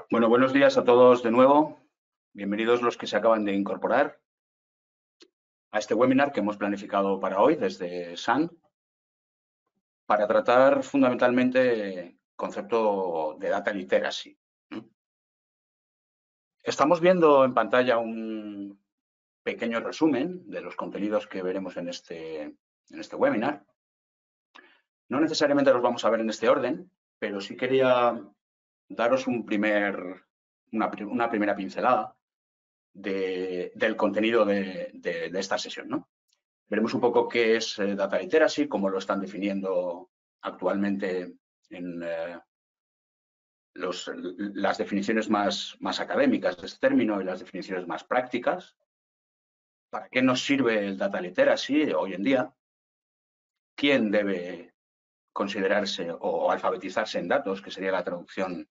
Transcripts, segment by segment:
Bueno, buenos días a todos de nuevo. Bienvenidos los que se acaban de incorporar a este webinar que hemos planificado para hoy desde SAN para tratar fundamentalmente el concepto de data literacy. Estamos viendo en pantalla un pequeño resumen de los contenidos que veremos en este webinar. No necesariamente los vamos a ver en este orden, pero sí quería daros una primera pincelada del contenido de esta sesión, ¿no? Veremos un poco qué es Data Literacy, cómo lo están definiendo actualmente en las definiciones más académicas de este término y las definiciones más prácticas. ¿Para qué nos sirve el Data Literacy hoy en día? ¿Quién debe considerarse o alfabetizarse en datos, que sería la traducción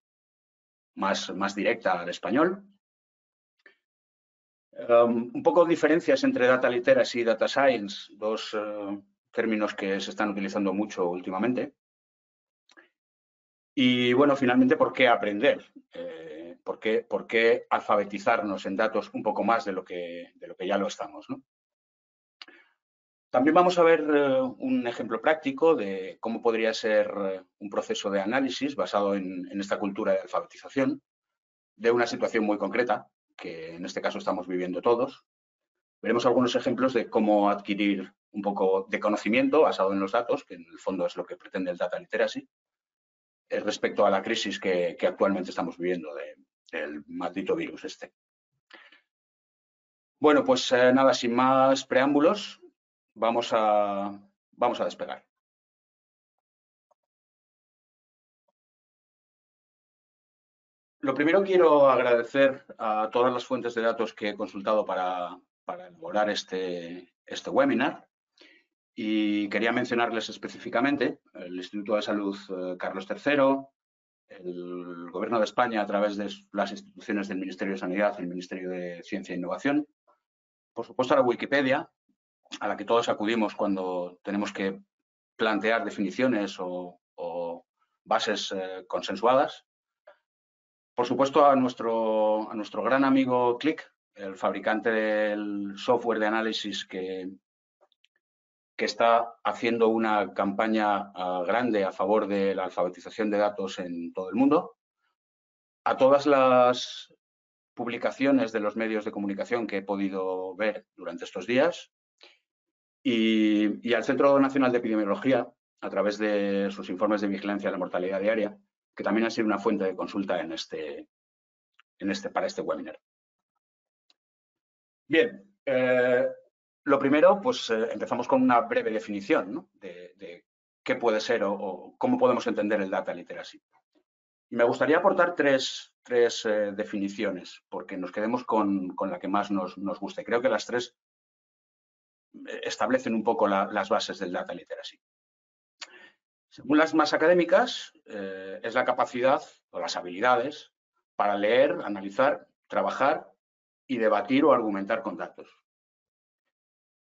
más directa al español? Un poco diferencias entre Data Literacy y Data Science, dos términos que se están utilizando mucho últimamente. Y bueno, finalmente, ¿por qué aprender? ¿Por qué alfabetizarnos en datos un poco más de lo que ya lo estamos, ¿no? También vamos a ver un ejemplo práctico de cómo podría ser un proceso de análisis basado en esta cultura de alfabetización de una situación muy concreta, que en este caso estamos viviendo todos. Veremos algunos ejemplos de cómo adquirir un poco de conocimiento basado en los datos, que en el fondo es lo que pretende el Data Literacy, respecto a la crisis que actualmente estamos viviendo del maldito virus este. Bueno, pues nada, sin más preámbulos, vamos a despegar. Lo primero quiero agradecer a todas las fuentes de datos que he consultado para elaborar este webinar. Y quería mencionarles específicamente el Instituto de Salud Carlos III, el Gobierno de España a través de las instituciones del Ministerio de Sanidad y el Ministerio de Ciencia e Innovación, por supuesto a la Wikipedia, a la que todos acudimos cuando tenemos que plantear definiciones o bases consensuadas. Por supuesto a nuestro gran amigo Qlik, el fabricante del software de análisis que está haciendo una campaña grande a favor de la alfabetización de datos en todo el mundo. A todas las publicaciones de los medios de comunicación que he podido ver durante estos días y al Centro Nacional de Epidemiología, a través de sus informes de vigilancia de la mortalidad diaria, que también ha sido una fuente de consulta para este webinar. Bien, lo primero, pues empezamos con una breve definición, ¿no? de qué puede ser o cómo podemos entender el Data Literacy. Y me gustaría aportar tres definiciones, porque nos quedemos con la que más nos guste. Creo que las tres establecen un poco las bases del Data Literacy. Según las más académicas, es la capacidad o las habilidades para leer, analizar, trabajar y debatir o argumentar con datos.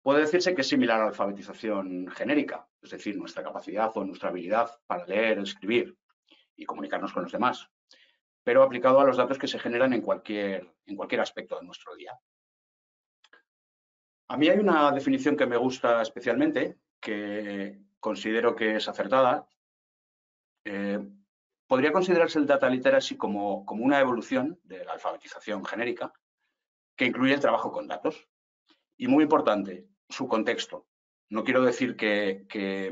Puede decirse que es similar a la alfabetización genérica, es decir, nuestra capacidad o nuestra habilidad para leer, escribir y comunicarnos con los demás, pero aplicado a los datos que se generan en cualquier aspecto de nuestro día. A mí hay una definición que me gusta especialmente, que considero que es acertada. Podría considerarse el Data Literacy como una evolución de la alfabetización genérica que incluye el trabajo con datos. Y muy importante, su contexto. No quiero decir que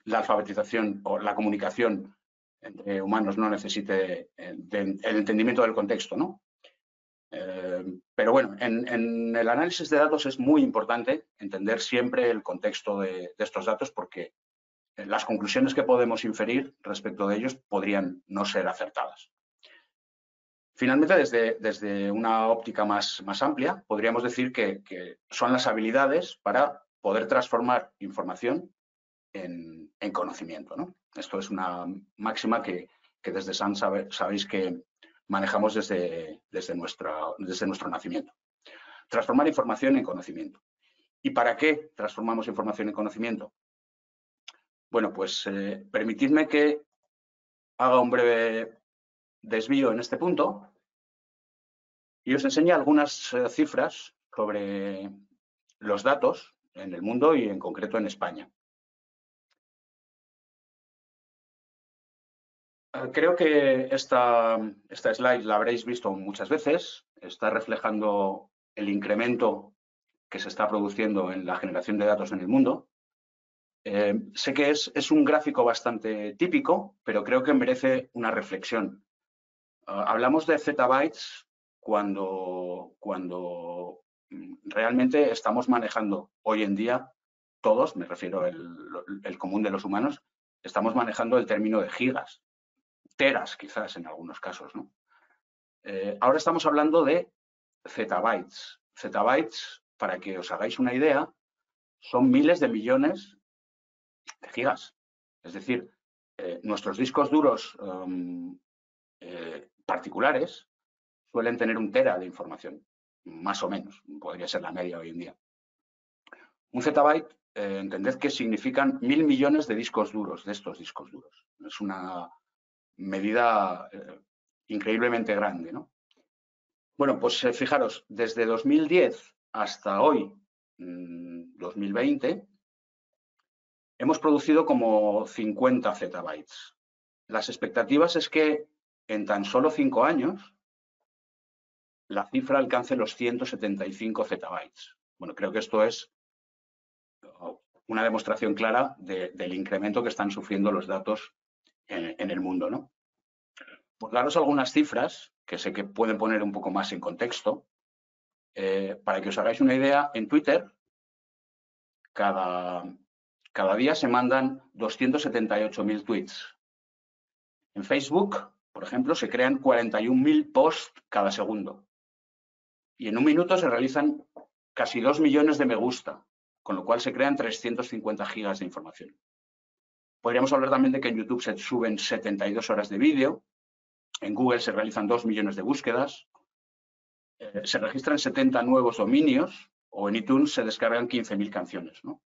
la alfabetización o la comunicación entre humanos no necesite el entendimiento del contexto, ¿no? Pero bueno, en el análisis de datos es muy importante entender siempre el contexto de estos datos porque las conclusiones que podemos inferir respecto de ellos podrían no ser acertadas. Finalmente, desde una óptica más amplia, podríamos decir que son las habilidades para poder transformar información en conocimiento, ¿no? Esto es una máxima que desde SAN sabéis que manejamos desde nuestro nacimiento. Transformar información en conocimiento. ¿Y para qué transformamos información en conocimiento? Bueno, pues permitidme que haga un breve desvío en este punto y os enseño algunas cifras sobre los datos en el mundo y en concreto en España. Creo que esta slide la habréis visto muchas veces. Está reflejando el incremento que se está produciendo en la generación de datos en el mundo. Sé que es un gráfico bastante típico, pero creo que merece una reflexión. Hablamos de zettabytes cuando realmente estamos manejando hoy en día, todos, me refiero el común de los humanos, estamos manejando el término de gigas, teras quizás en algunos casos, ¿no? Ahora estamos hablando de zettabytes. Zettabytes, para que os hagáis una idea, son miles de millones de gigas. Es decir, nuestros discos duros particulares suelen tener 1 tera de información, más o menos, podría ser la media hoy en día. Un zettabyte, entended que significan 1000 millones de discos duros, de estos discos duros. Es una medida increíblemente grande, ¿no? Bueno, pues fijaros, desde 2010 hasta hoy, 2020, hemos producido como 50 zettabytes. Las expectativas es que en tan solo 5 años la cifra alcance los 175 zettabytes. Bueno, creo que esto es una demostración clara del incremento que están sufriendo los datos en el mundo, ¿no? Por daros algunas cifras que sé que pueden poner un poco más en contexto, para que os hagáis una idea, en Twitter cada día se mandan 278.000 tweets. En Facebook, por ejemplo, se crean 41.000 posts cada segundo. Y en un minuto se realizan casi 2 millones de me gusta, con lo cual se crean 350 gigas de información. Podríamos hablar también de que en YouTube se suben 72 horas de vídeo, en Google se realizan 2 millones de búsquedas, se registran 70 nuevos dominios o en iTunes se descargan 15.000 canciones, ¿no?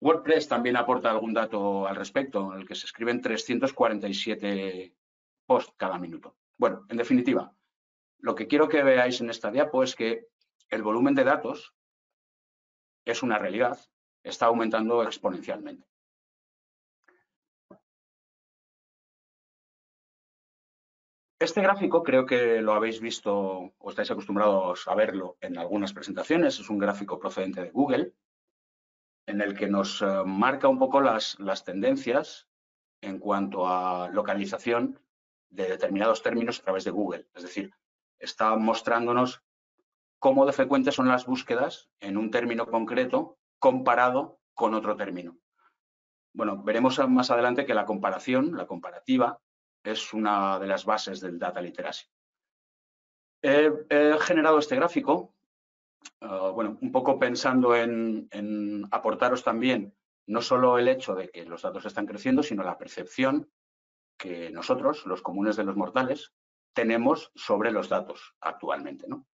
WordPress también aporta algún dato al respecto, en el que se escriben 347 posts cada minuto. Bueno, en definitiva, lo que quiero que veáis en esta diapo es que el volumen de datos es una realidad, está aumentando exponencialmente. Este gráfico creo que lo habéis visto o estáis acostumbrados a verlo en algunas presentaciones. Es un gráfico procedente de Google en el que nos marca un poco las tendencias en cuanto a localización de determinados términos a través de Google. Es decir, está mostrándonos cómo de frecuentes son las búsquedas en un término concreto comparado con otro término. Bueno, veremos más adelante que la comparación, la comparativa, es una de las bases del data literacy. He generado este gráfico, bueno, un poco pensando en aportaros también no solo el hecho de que los datos están creciendo, sino la percepción que nosotros, los comunes de los mortales, tenemos sobre los datos actualmente, ¿no?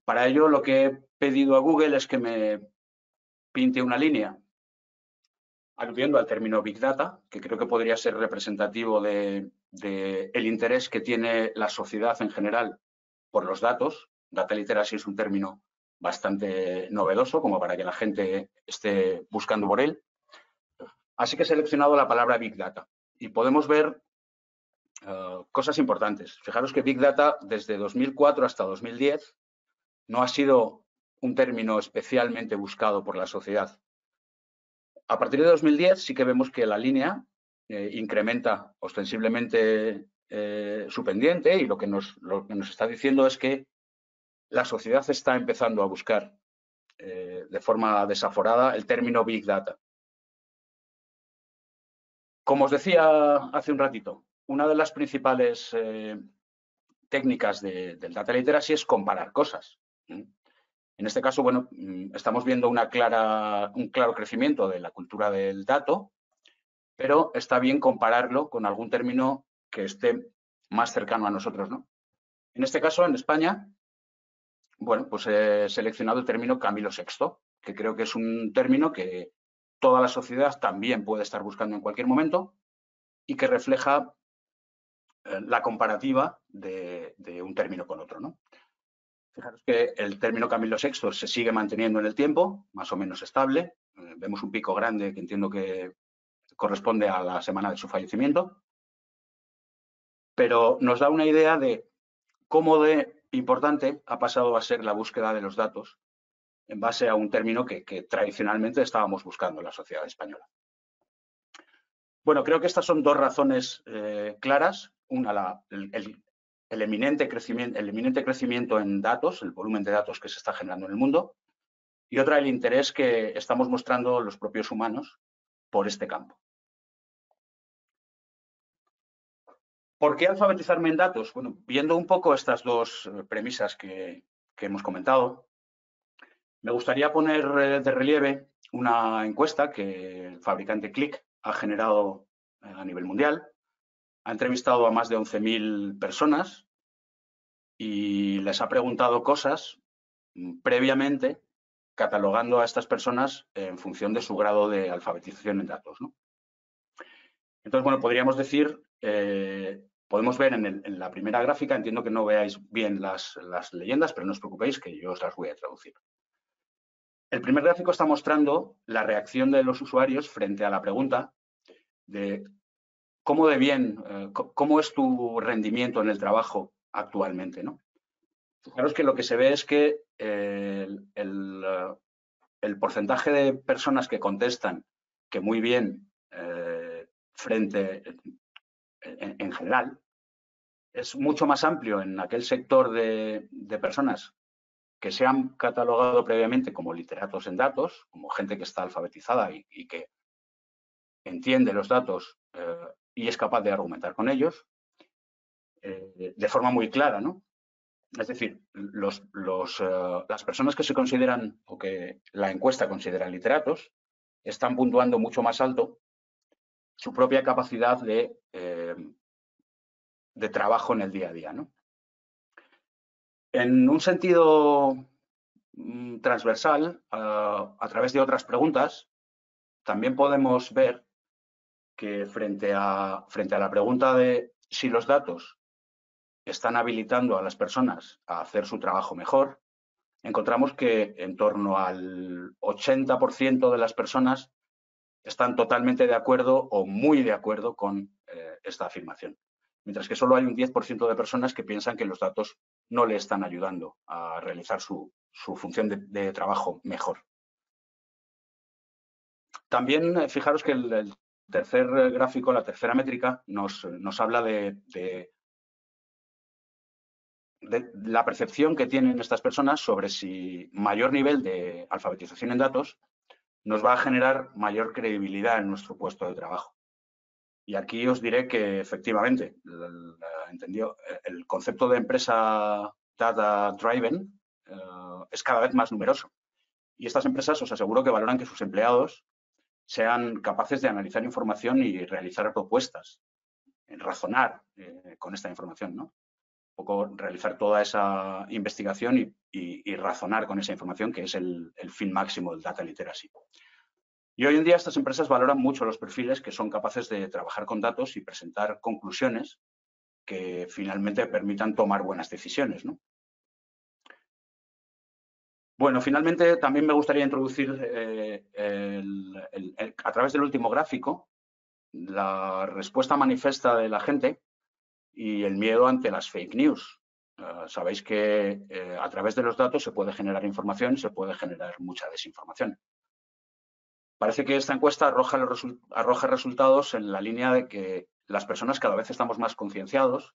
Para ello, lo que he pedido a Google es que me pinte una línea aludiendo al término Big Data, que creo que podría ser representativo del interés que tiene la sociedad en general por los datos. Data literacy es un término bastante novedoso, como para que la gente esté buscando por él. Así que he seleccionado la palabra Big Data y podemos ver cosas importantes. Fijaros que Big Data desde 2004 hasta 2010 no ha sido un término especialmente buscado por la sociedad. A partir de 2010 sí que vemos que la línea incrementa ostensiblemente su pendiente y lo que nos está diciendo es que la sociedad está empezando a buscar de forma desaforada el término Big Data. Como os decía hace un ratito, una de las principales técnicas del data literacy es comparar cosas. En este caso, bueno, estamos viendo un claro crecimiento de la cultura del dato, pero está bien compararlo con algún término que esté más cercano a nosotros, ¿no? En este caso, en España, bueno, pues he seleccionado el término Camilo VI, que creo que es un término que toda la sociedad también puede estar buscando en cualquier momento y que refleja la comparativa de un término con otro, ¿no? Fijaros que el término Camilo VI se sigue manteniendo en el tiempo, más o menos estable. Vemos un pico grande que entiendo que corresponde a la semana de su fallecimiento, pero nos da una idea de cómo de importante ha pasado a ser la búsqueda de los datos en base a un término que tradicionalmente estábamos buscando en la sociedad española. Bueno, creo que estas son dos razones claras. Una, el eminente crecimiento en datos, el volumen de datos que se está generando en el mundo, y otra, el interés que estamos mostrando los propios humanos por este campo. ¿Por qué alfabetizarme en datos? Bueno, viendo un poco estas dos premisas que hemos comentado, me gustaría poner de relieve una encuesta que el fabricante Qlik ha generado a nivel mundial. Ha entrevistado a más de 11.000 personas y les ha preguntado cosas previamente, catalogando a estas personas en función de su grado de alfabetización en datos, ¿no? Entonces, bueno, podríamos decir, podemos ver en la primera gráfica, entiendo que no veáis bien las leyendas, pero no os preocupéis que yo os las voy a traducir. El primer gráfico está mostrando la reacción de los usuarios frente a la pregunta de cómo de bien, cómo es tu rendimiento en el trabajo actualmente, ¿no? Fijaros que lo que se ve es que el porcentaje de personas que contestan que muy bien en general es mucho más amplio en aquel sector de personas que se han catalogado previamente como literatos en datos, como gente que está alfabetizada y que entiende los datos y es capaz de argumentar con ellos de forma muy clara, ¿no? Es decir, las personas que se consideran o que la encuesta considera literatos están puntuando mucho más alto su propia capacidad de trabajo en el día a día, ¿no? En un sentido transversal, a través de otras preguntas, también podemos ver que frente a la pregunta de si los datos están habilitando a las personas a hacer su trabajo mejor, encontramos que en torno al 80% de las personas están totalmente de acuerdo o muy de acuerdo con esta afirmación. Mientras que solo hay un 10% de personas que piensan que los datos no le están ayudando a realizar su función de trabajo mejor. También fijaros que el tercer gráfico, la tercera métrica, nos habla de la percepción que tienen estas personas sobre si mayor nivel de alfabetización en datos nos va a generar mayor credibilidad en nuestro puesto de trabajo. Y aquí os diré que efectivamente el concepto de empresa data driven es cada vez más numeroso. Y estas empresas os aseguro que valoran que sus empleados sean capaces de analizar información y realizar propuestas, razonar con esta información, ¿no? Un poco realizar toda esa investigación y razonar con esa información, que es el fin máximo del data literacy. Y hoy en día estas empresas valoran mucho los perfiles que son capaces de trabajar con datos y presentar conclusiones que finalmente permitan tomar buenas decisiones, ¿no? Bueno, finalmente también me gustaría introducir a través del último gráfico la respuesta manifiesta de la gente y el miedo ante las fake news. Sabéis que a través de los datos se puede generar información y se puede generar mucha desinformación. Parece que esta encuesta arroja resultados en la línea de que las personas cada vez estamos más concienciados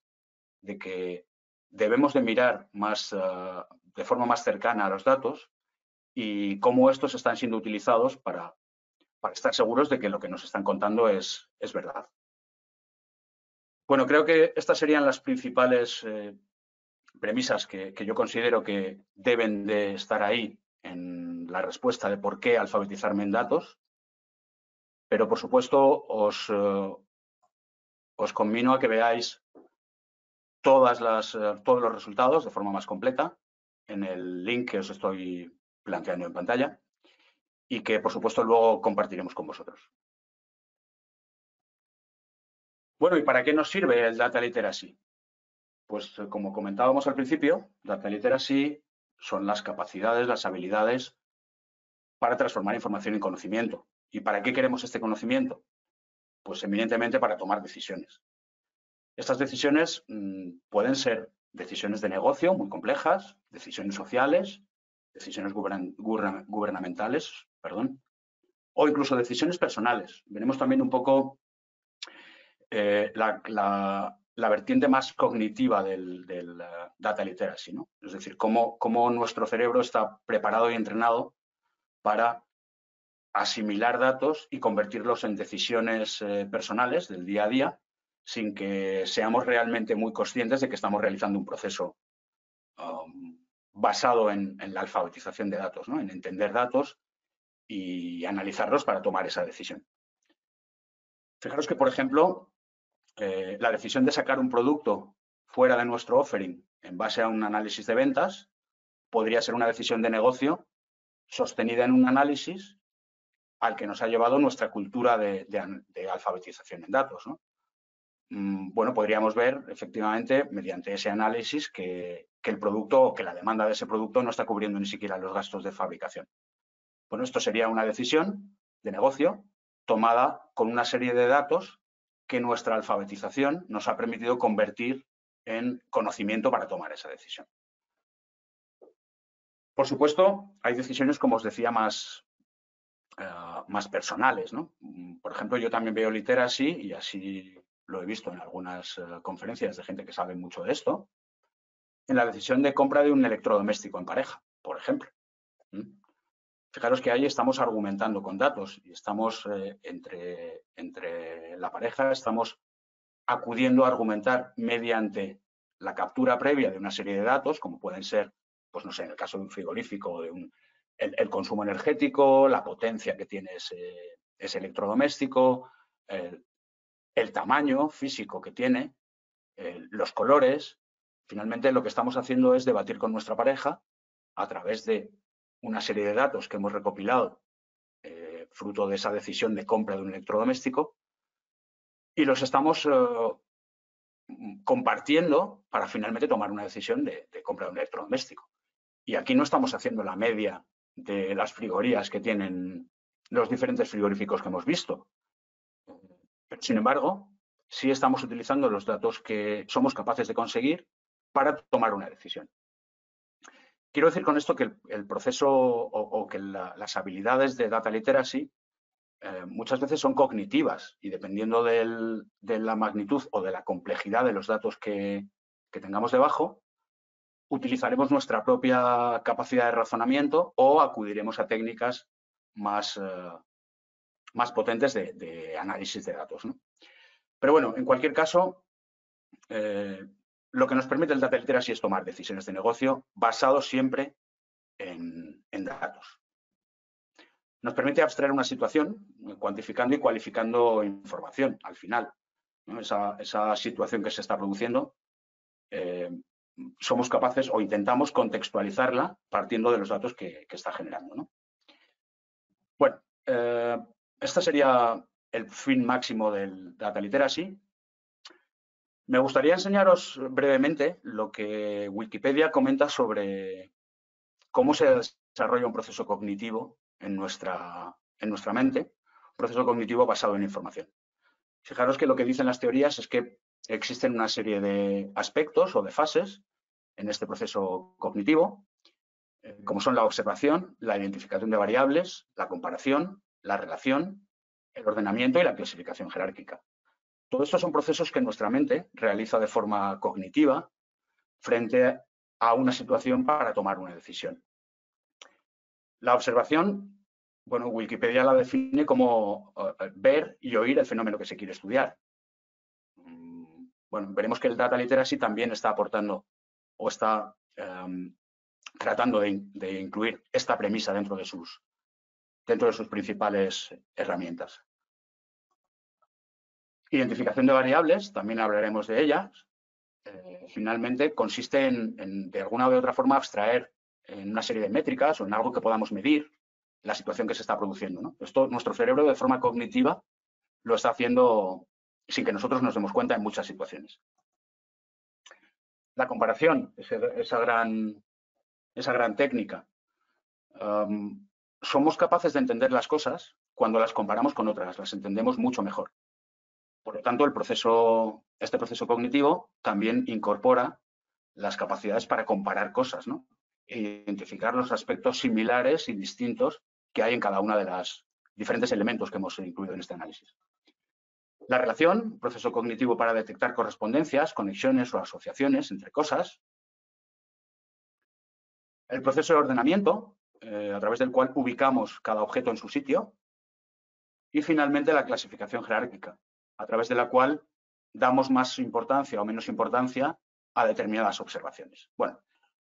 de que debemos de mirar de forma más cercana a los datos y cómo estos están siendo utilizados para estar seguros de que lo que nos están contando es verdad. Bueno, creo que estas serían las principales premisas que yo considero que deben de estar ahí en la respuesta de por qué alfabetizarme en datos. Pero, por supuesto, os conmino a que veáis todos los resultados de forma más completa en el link que os estoy planteando en pantalla y que, por supuesto, luego compartiremos con vosotros. Bueno, ¿y para qué nos sirve el Data Literacy? Pues como comentábamos al principio, Data Literacy son las capacidades, las habilidades para transformar información en conocimiento. ¿Y para qué queremos este conocimiento? Pues eminentemente para tomar decisiones. Estas decisiones pueden ser decisiones de negocio muy complejas, decisiones sociales, decisiones gubernamentales, perdón, o incluso decisiones personales. Veremos también un poco la vertiente más cognitiva del data literacy, ¿no? Es decir, cómo nuestro cerebro está preparado y entrenado para asimilar datos y convertirlos en decisiones personales del día a día sin que seamos realmente muy conscientes de que estamos realizando un proceso basado en la alfabetización de datos, ¿no? En entender datos y analizarlos para tomar esa decisión. Fijaros que, por ejemplo, la decisión de sacar un producto fuera de nuestro offering en base a un análisis de ventas podría ser una decisión de negocio sostenida en un análisis al que nos ha llevado nuestra cultura de alfabetización en datos, ¿no? Bueno, podríamos ver efectivamente mediante ese análisis que el producto o que la demanda de ese producto no está cubriendo ni siquiera los gastos de fabricación. Bueno, esto sería una decisión de negocio tomada con una serie de datos que nuestra alfabetización nos ha permitido convertir en conocimiento para tomar esa decisión. Por supuesto, hay decisiones, como os decía, más personales, ¿no? Por ejemplo, yo también veo literacy, y así lo he visto en algunas conferencias de gente que sabe mucho de esto, en la decisión de compra de un electrodoméstico en pareja, por ejemplo. Fijaros que ahí estamos argumentando con datos y estamos entre la pareja, estamos acudiendo a argumentar mediante la captura previa de una serie de datos, como pueden ser, pues no sé, en el caso de un frigorífico, el consumo energético, la potencia que tiene ese electrodoméstico, el tamaño físico que tiene, los colores. Finalmente, lo que estamos haciendo es debatir con nuestra pareja a través de una serie de datos que hemos recopilado fruto de esa decisión de compra de un electrodoméstico y los estamos compartiendo para finalmente tomar una decisión de compra de un electrodoméstico. Y aquí no estamos haciendo la media de las frigorías que tienen los diferentes frigoríficos que hemos visto. Pero, sin embargo, sí estamos utilizando los datos que somos capaces de conseguir para tomar una decisión. Quiero decir con esto que el proceso o que las habilidades de data literacy muchas veces son cognitivas y dependiendo de la magnitud o de la complejidad de los datos que tengamos debajo, utilizaremos nuestra propia capacidad de razonamiento o acudiremos a técnicas más potentes de análisis de datos, ¿no? Pero bueno, en cualquier caso, lo que nos permite el data literacy es tomar decisiones de negocio basados siempre en datos. Nos permite abstraer una situación, cuantificando y cualificando información al final, ¿no? Esa situación que se está produciendo, somos capaces o intentamos contextualizarla partiendo de los datos que está generando, ¿no? Bueno, este sería el fin máximo del data literacy. Me gustaría enseñaros brevemente lo que Wikipedia comenta sobre cómo se desarrolla un proceso cognitivo en nuestra mente, un proceso cognitivo basado en información. Fijaros que lo que dicen las teorías es que existen una serie de aspectos o de fases en este proceso cognitivo, como son la observación, la identificación de variables, la comparación, la relación, el ordenamiento y la clasificación jerárquica. Todo esto son procesos que nuestra mente realiza de forma cognitiva frente a una situación para tomar una decisión. La observación, bueno, Wikipedia la define como ver y oír el fenómeno que se quiere estudiar. Bueno, veremos que el data literacy también está aportando o está tratando de incluir esta premisa dentro de sus principales herramientas. Identificación de variables, también hablaremos de ellas. Finalmente, consiste en, de alguna u otra forma, abstraer en una serie de métricas o en algo que podamos medir la situación que se está produciendo, ¿no? Esto, nuestro cerebro, de forma cognitiva, lo está haciendo sin que nosotros nos demos cuenta en muchas situaciones. La comparación, esa gran técnica. Somos capaces de entender las cosas cuando las comparamos con otras, las entendemos mucho mejor. Por lo tanto, este proceso cognitivo también incorpora las capacidades para comparar cosas, ¿no? E identificar los aspectos similares y distintos que hay en cada una de los diferentes elementos que hemos incluido en este análisis. La relación, proceso cognitivo para detectar correspondencias, conexiones o asociaciones entre cosas. El proceso de ordenamiento, a través del cual ubicamos cada objeto en su sitio. Y finalmente la clasificación jerárquica, a través de la cual damos más importancia o menos importancia a determinadas observaciones. Bueno,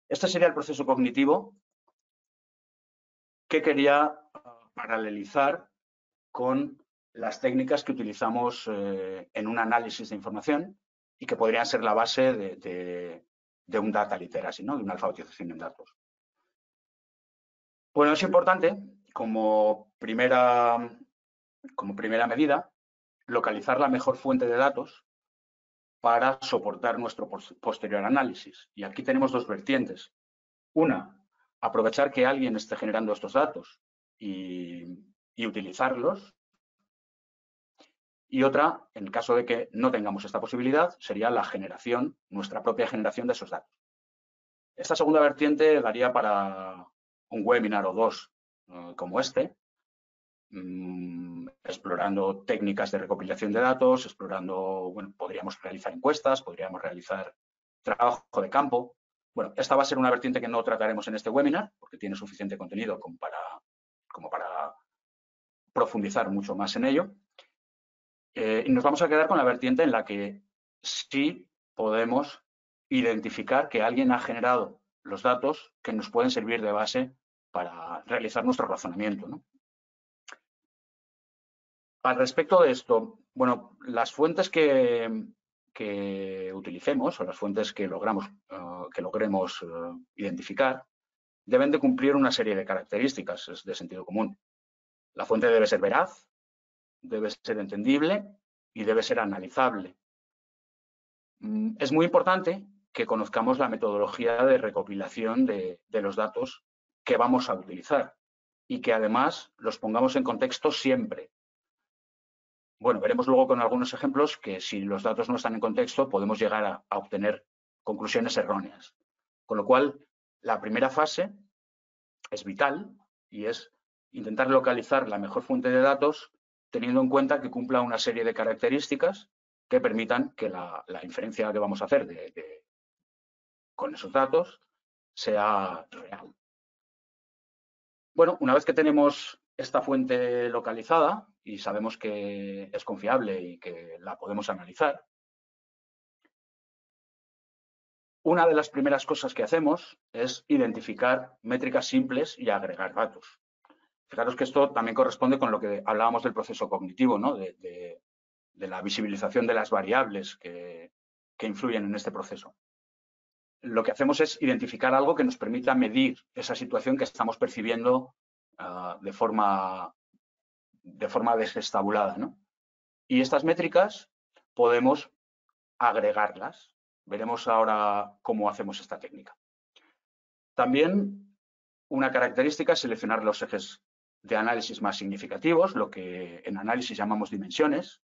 este sería el proceso cognitivo que quería paralelizar con las técnicas que utilizamos en un análisis de información y que podrían ser la base de un data literacy, ¿no? De una alfabetización en datos. Bueno, es importante, como primera medida, localizar la mejor fuente de datos para soportar nuestro posterior análisis. Y aquí tenemos dos vertientes. Una, aprovechar que alguien esté generando estos datos y utilizarlos. Y otra, en el caso de que no tengamos esta posibilidad, sería la generación, nuestra propia generación de esos datos. Esta segunda vertiente daría para un webinar o dos como este, explorando técnicas de recopilación de datos, explorando, bueno, podríamos realizar encuestas, podríamos realizar trabajo de campo. Bueno, esta va a ser una vertiente que no trataremos en este webinar, porque tiene suficiente contenido como para profundizar mucho más en ello. Y nos vamos a quedar con la vertiente en la que sí podemos identificar que alguien ha generado los datos que nos pueden servir de base para realizar nuestro razonamiento, ¿no? Al respecto de esto, bueno, las fuentes que utilicemos o las fuentes que logremos identificar deben de cumplir una serie de características de sentido común. La fuente debe ser veraz, debe ser entendible y debe ser analizable. Es muy importante que conozcamos la metodología de recopilación de los datos que vamos a utilizar y que además los pongamos en contexto siempre. Bueno, veremos luego con algunos ejemplos que si los datos no están en contexto podemos llegar a obtener conclusiones erróneas. Con lo cual, la primera fase es vital y es intentar localizar la mejor fuente de datos teniendo en cuenta que cumpla una serie de características que permitan que la inferencia que vamos a hacer con esos datos sea real. Bueno, una vez que tenemos esta fuente localizada y sabemos que es confiable y que la podemos analizar, una de las primeras cosas que hacemos es identificar métricas simples y agregar datos. Fijaros que esto también corresponde con lo que hablábamos del proceso cognitivo, ¿no? de la visibilización de las variables que influyen en este proceso. Lo que hacemos es identificar algo que nos permita medir esa situación que estamos percibiendo de forma desestabulada, ¿no? Y estas métricas podemos agregarlas. Veremos ahora cómo hacemos esta técnica. También una característica es seleccionar los ejes de análisis más significativos, lo que en análisis llamamos dimensiones,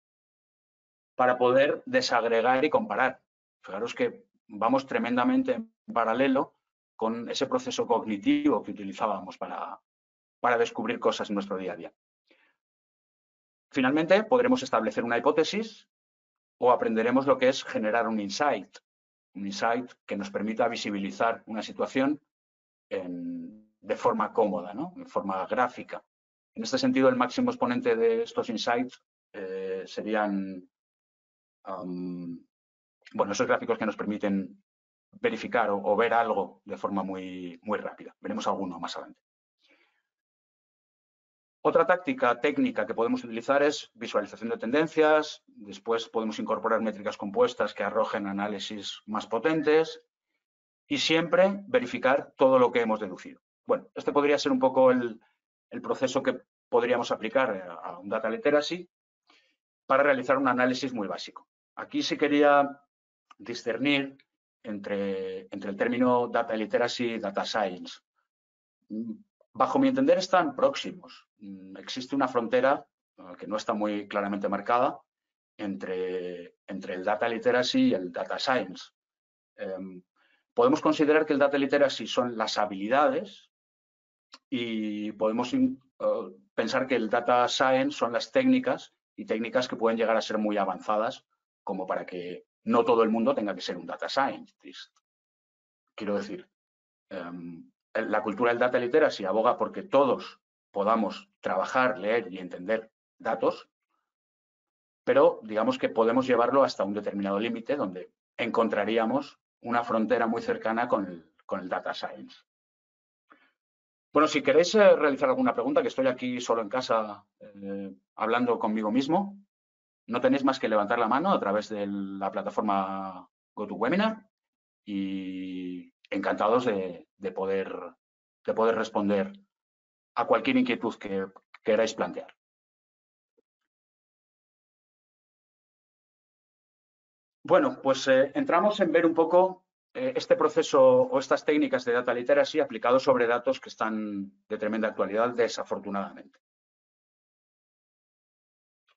para poder desagregar y comparar. Fijaros que vamos tremendamente en paralelo con ese proceso cognitivo que utilizábamos para descubrir cosas en nuestro día a día. Finalmente, podremos establecer una hipótesis o aprenderemos lo que es generar un insight que nos permita visibilizar una situación de forma cómoda, ¿no? En forma gráfica. En este sentido, el máximo exponente de estos insights serían bueno, esos gráficos que nos permiten verificar o ver algo de forma muy rápida. Veremos alguno más adelante. Otra táctica técnica que podemos utilizar es visualización de tendencias. Después podemos incorporar métricas compuestas que arrojen análisis más potentes y siempre verificar todo lo que hemos deducido. Bueno, este podría ser un poco el proceso que podríamos aplicar a un data literacy. para realizar un análisis muy básico. Aquí sí quería discernir entre el término data literacy y data science. Bajo mi entender están próximos. Existe una frontera que no está muy claramente marcada entre el data literacy y el data science. Podemos considerar que el data literacy son las habilidades y podemos pensar que el data science son las técnicas y técnicas que pueden llegar a ser muy avanzadas como para que no todo el mundo tenga que ser un data scientist. Quiero decir, la cultura del data literacy aboga porque todos podamos trabajar, leer y entender datos, pero digamos que podemos llevarlo hasta un determinado límite donde encontraríamos una frontera muy cercana con el data science. Bueno, si queréis realizar alguna pregunta, que estoy aquí solo en casa hablando conmigo mismo, no tenéis más que levantar la mano a través de la plataforma GoToWebinar y encantados de poder responder a cualquier inquietud que queráis plantear. Bueno, pues entramos en ver un poco este proceso o estas técnicas de data literacy aplicados sobre datos que están de tremenda actualidad, desafortunadamente.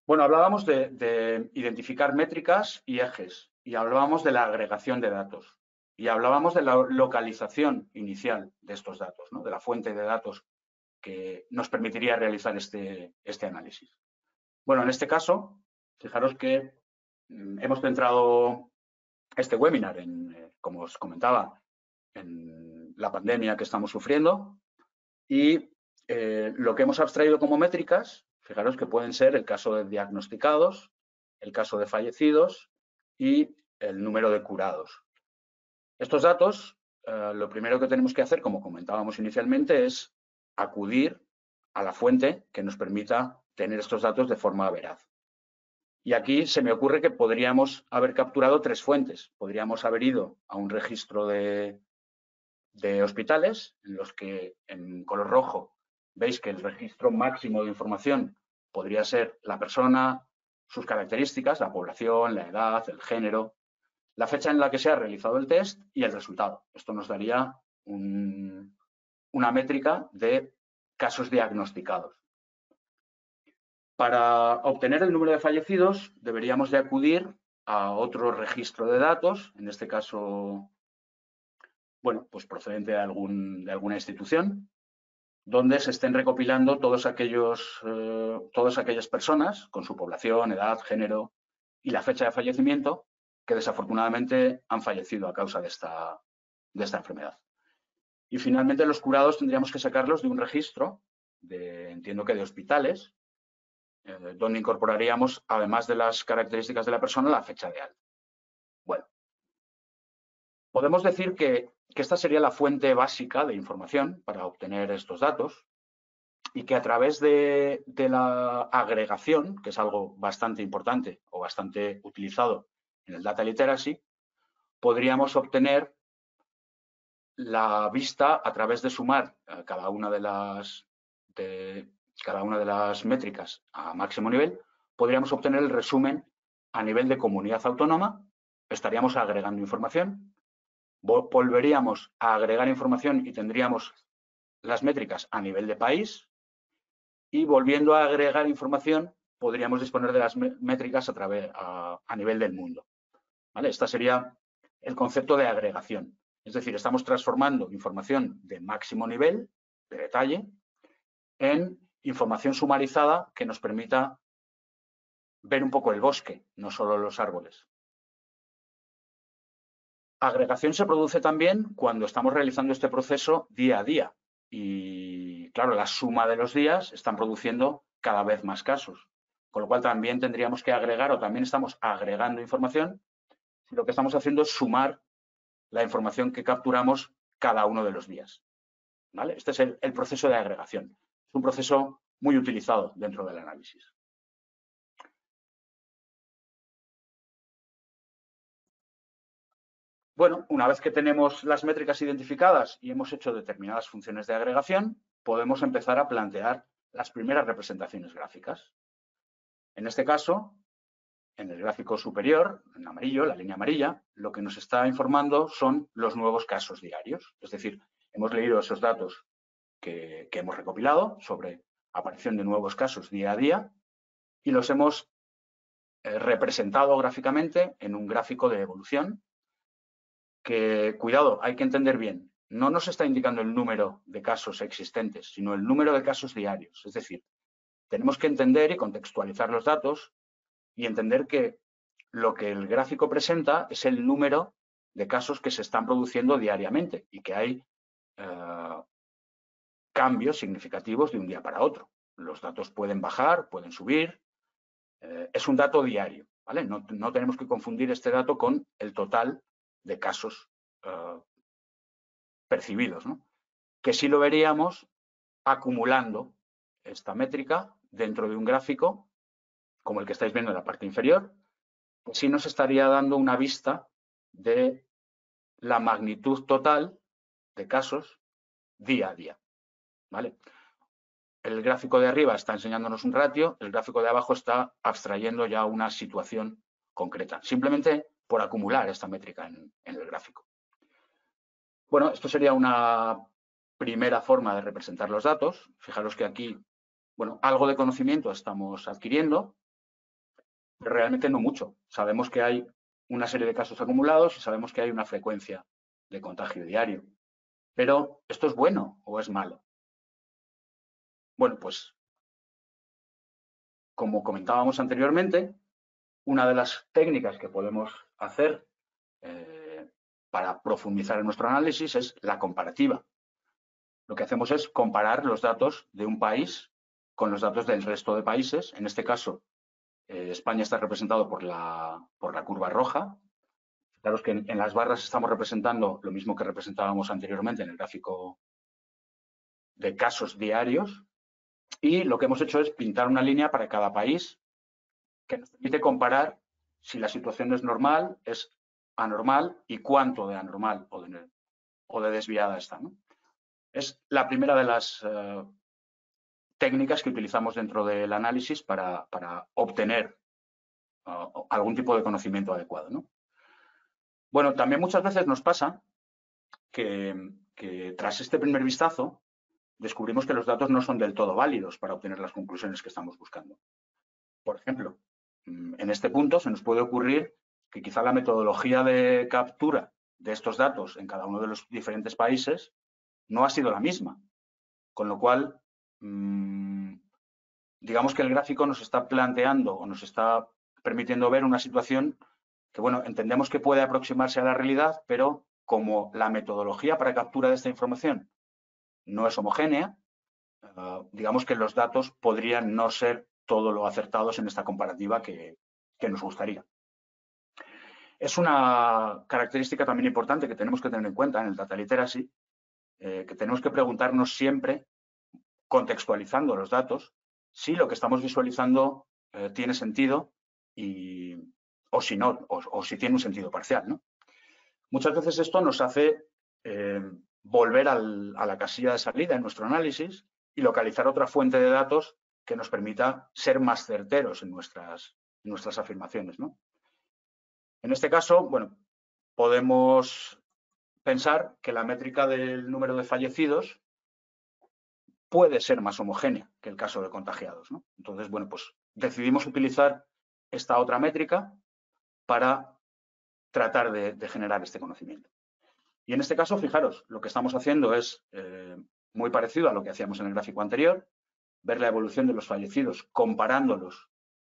Bueno, hablábamos de identificar métricas y ejes y hablábamos de la agregación de datos y hablábamos de la localización inicial de estos datos, ¿no? De la fuente de datos que nos permitiría realizar este análisis. Bueno, en este caso, fijaros que hemos centrado este webinar como os comentaba, en la pandemia que estamos sufriendo y lo que hemos abstraído como métricas, fijaros que pueden ser el caso de diagnosticados, el caso de fallecidos y el número de curados. Estos datos, lo primero que tenemos que hacer, como comentábamos inicialmente, es acudir a la fuente que nos permita tener estos datos de forma veraz. Y aquí se me ocurre que podríamos haber capturado tres fuentes. Podríamos haber ido a un registro de hospitales, en los que en color rojo veis que el registro máximo de información podría ser la persona, sus características, la población, la edad, el género, la fecha en la que se ha realizado el test y el resultado. Esto nos daría una métrica de casos diagnosticados. Para obtener el número de fallecidos deberíamos de acudir a otro registro de datos, en este caso, bueno, pues procedente de alguna institución, donde se estén recopilando todas aquellas personas con su población, edad, género y la fecha de fallecimiento que desafortunadamente han fallecido a causa de esta enfermedad. Y finalmente los curados tendríamos que sacarlos de un registro, entiendo que de hospitales, donde incorporaríamos, además de las características de la persona, la fecha de alta. Bueno, podemos decir que esta sería la fuente básica de información para obtener estos datos y que a través de la agregación, que es algo bastante importante o bastante utilizado en el data literacy, podríamos obtener la vista a través de sumar cada una de las métricas a máximo nivel, podríamos obtener el resumen a nivel de comunidad autónoma, estaríamos agregando información, volveríamos a agregar información y tendríamos las métricas a nivel de país y volviendo a agregar información podríamos disponer de las métricas a nivel del mundo. ¿Vale? Este sería el concepto de agregación. Es decir, estamos transformando información de máximo nivel, de detalle, en información sumarizada que nos permita ver un poco el bosque, no solo los árboles. Agregación se produce también cuando estamos realizando este proceso día a día. Y, claro, la suma de los días están produciendo cada vez más casos. Con lo cual, también tendríamos que agregar o también estamos agregando información. Lo que estamos haciendo es sumar la información que capturamos cada uno de los días. ¿Vale? Este es el proceso de agregación. Es un proceso muy utilizado dentro del análisis. Bueno, una vez que tenemos las métricas identificadas y hemos hecho determinadas funciones de agregación, podemos empezar a plantear las primeras representaciones gráficas. En este caso, en el gráfico superior, en amarillo, la línea amarilla, lo que nos está informando son los nuevos casos diarios. Es decir, hemos leído esos datos que hemos recopilado sobre aparición de nuevos casos día a día y los hemos representado gráficamente en un gráfico de evolución que, cuidado, hay que entender bien, no nos está indicando el número de casos existentes, sino el número de casos diarios. Es decir, tenemos que entender y contextualizar los datos y entender que lo que el gráfico presenta es el número de casos que se están produciendo diariamente y que hay cambios significativos de un día para otro. Los datos pueden bajar, pueden subir. Es un dato diario, ¿vale? No tenemos que confundir este dato con el total de casos percibidos, ¿no? Que sí lo veríamos acumulando esta métrica dentro de un gráfico, como el que estáis viendo en la parte inferior, pues sí nos estaría dando una vista de la magnitud total de casos día a día, ¿vale? El gráfico de arriba está enseñándonos un ratio, el gráfico de abajo está abstrayendo ya una situación concreta, simplemente por acumular esta métrica en el gráfico. Bueno, esto sería una primera forma de representar los datos. Fijaros que aquí, bueno, algo de conocimiento estamos adquiriendo, pero realmente no mucho. Sabemos que hay una serie de casos acumulados y sabemos que hay una frecuencia de contagio diario. Pero, ¿esto es bueno o es malo? Bueno, pues, como comentábamos anteriormente, una de las técnicas que podemos hacer para profundizar en nuestro análisis es la comparativa. Lo que hacemos es comparar los datos de un país con los datos del resto de países. En este caso, España está representado por la curva roja. Fijaros que en las barras estamos representando lo mismo que representábamos anteriormente en el gráfico de casos diarios. Y lo que hemos hecho es pintar una línea para cada país que nos permite comparar si la situación es normal, es anormal y cuánto de anormal o de desviada está, ¿no? Es la primera de las técnicas que utilizamos dentro del análisis para obtener algún tipo de conocimiento adecuado, ¿no? Bueno, también muchas veces nos pasa que tras este primer vistazo descubrimos que los datos no son del todo válidos para obtener las conclusiones que estamos buscando. Por ejemplo, en este punto se nos puede ocurrir que quizá la metodología de captura de estos datos en cada uno de los diferentes países no ha sido la misma, con lo cual digamos que el gráfico nos está planteando o nos está permitiendo ver una situación que, bueno, entendemos que puede aproximarse a la realidad, pero como la metodología para captura de esta información no es homogénea, digamos que los datos podrían no ser todo lo acertados en esta comparativa que nos gustaría. Es una característica también importante que tenemos que tener en cuenta en el Data Literacy, que tenemos que preguntarnos siempre, contextualizando los datos, si lo que estamos visualizando tiene sentido o si no, o si tiene un sentido parcial, ¿no? Muchas veces esto nos hace volver a la casilla de salida en nuestro análisis y localizar otra fuente de datos que nos permita ser más certeros en nuestras afirmaciones, ¿no? En este caso, bueno, podemos pensar que la métrica del número de fallecidos puede ser más homogénea que el caso de contagiados, ¿no? Entonces, bueno, pues decidimos utilizar esta otra métrica para tratar de generar este conocimiento. Y en este caso, fijaros, lo que estamos haciendo es muy parecido a lo que hacíamos en el gráfico anterior, ver la evolución de los fallecidos comparándolos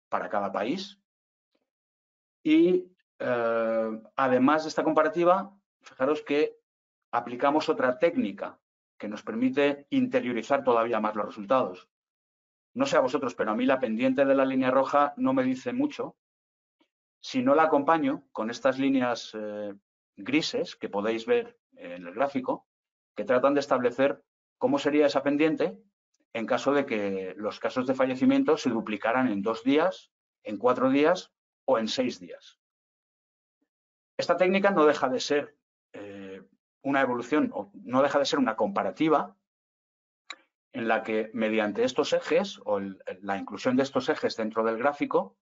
para cada país. Y además de esta comparativa, fijaros que aplicamos otra técnica que nos permite interiorizar todavía más los resultados. No sé a vosotros, pero a mí la pendiente de la línea roja no me dice mucho si no la acompaño con estas líneas grises que podéis ver en el gráfico, que tratan de establecer cómo sería esa pendiente en caso de que los casos de fallecimiento se duplicaran en 2 días, en 4 días o en 6 días. Esta técnica no deja de ser una evolución, o no deja de ser una comparativa en la que mediante estos ejes o la inclusión de estos ejes dentro del gráfico